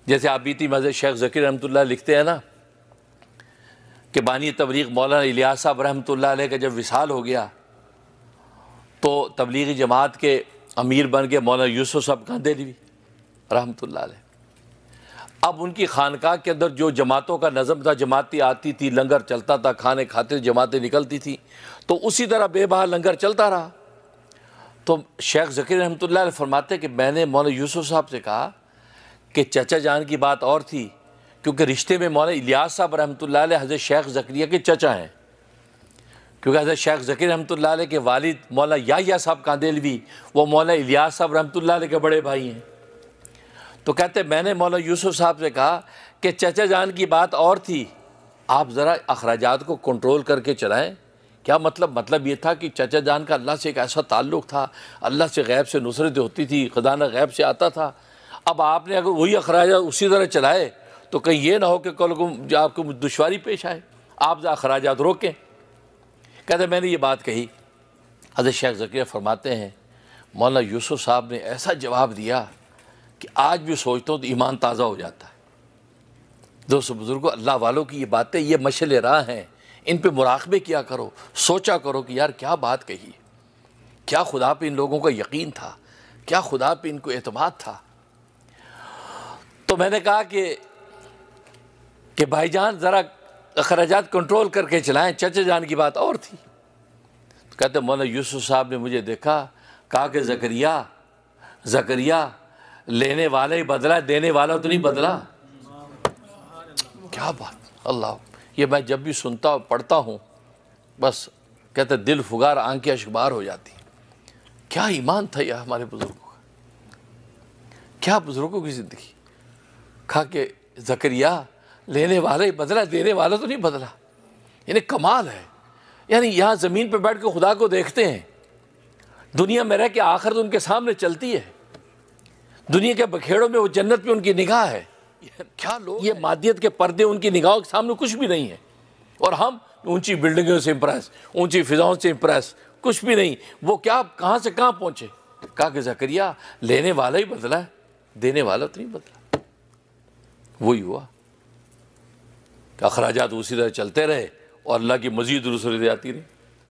جیسے آپ بیتی مذہب شیخ ذکیر رحمۃ اللہ لکھتے ہیں نا کہ بانی تبلیغ مولانا الیاس صاحب رحمۃ اللہ علیہ کا جب وصال ہو گیا تو تبلیغی جماعت کے امیر بن کے مولانا یوسف صاحب کاندھلوی رحمۃ اللہ علیہ. اب ان کی خانقاہ کے اندر جو جماعتوں کا نظم تھا، جماعتیں آتی تھی، لنگر چلتا تھا، کھانے کھاتے جماعتیں نکلتی تھیں، تو اسی طرح بے بہا لنگر چلتا رہا. تو شیخ ذکیر رحمۃ اللہ علیہ فرماتے کہ میں نے مولانا یوسف صاحب سے کہا کہ چچا جان کی بات اور تھی، کیونکہ رشتے میں مولانا الیاس صاحب رحمۃ اللہ علیہ حضرت شیخ زکریا کے چچا ہیں، کیونکہ حضرت شیخ ذکیر رحمۃ اللہ علیہ کے والد مولانا یحییٰ صاحب کاندھلوی وہ مولانا الیاس صاحب رحمۃ اللہ علیہ کے بڑے بھائی ہیں. تو کہتے میں نے مولانا یوسف صاحب سے کہا کہ چچا جان کی بات اور تھی، آپ ذرا اخراجات کو کنٹرول کر کے چلائیں. کیا مطلب یہ تھا کہ چچا جان کا اللہ سے ایک ایسا تعلق تھا، اللہ سے غیب سے نصرت ہوتی تھی، خزانہ غیب سے آتا تھا. اب آپ نے اگر وہی اخراجات اسی طرح چلائے تو کہیں یہ نہ ہو کہ کل کو آپ کو دشواری پیش آئے، آپ اخراجات روکیں. کہتے میں نے یہ بات کہی. حضرت شیخ ذکریہ فرماتے ہیں مولانا یوسف صاحب نے ایسا جواب دیا کہ آج بھی سوچتا ہوں تو ایمان تازہ ہو جاتا ہے. دوستو بزرگوں، اللہ والوں کی یہ باتیں، یہ مشعل راہ ہیں، ان پہ مراقبے کیا کرو، سوچا کرو کہ یار کیا بات کہی، کیا خدا پہ ان لوگوں کا یقین تھا، کیا خدا پہ ان کو اعتماد تھا. تو میں نے کہا کہ بھائی جان ذرا اخراجات کنٹرول کر کے چلائیں، چچا جان کی بات اور تھی. تو کہتے مولانا یوسف صاحب نے مجھے دیکھا، کہا کہ زکریا لینے والا ہی بدلا، دینے والا تو نہیں بدلا. کیا بات، اللہ. یہ میں جب بھی سنتا اور پڑھتا ہوں بس کہتے دل فگار آنکھیں اشکبار ہو جاتی. کیا ایمان تھا یہ ہمارے بزرگوں کا، کیا بزرگوں کی زندگی. کہا کہ زکریا لینے والا ہی بدلا، دینے والا تو نہیں بدلا. یعنی کمال ہے. یعنی یہاں زمین پہ بیٹھ کے خدا کو دیکھتے ہیں، دنیا میں رہ کے آخرت ان کے سامنے چلتی ہے، دنیا کے بکھیڑوں میں وہ جنت پہ ان کی نگاہ ہے. کیا لوگ، یہ مادیت کے پردے ان کی نگاہوں کے سامنے کچھ بھی نہیں ہے. اور ہم اونچی بلڈنگوں سے امپریس، اونچی فضاؤں سے امپریس، کچھ بھی نہیں. وہ کیا کہاں سے کہاں پہنچے. کہا کہ زکریا لینے والا ہی بدلا ہے، دینے والا تو نہیں بدلا. وہی ہوا کہ اخراجات اسی طرح چلتے رہے اور اللہ کی مزید رسولی آتی رہی.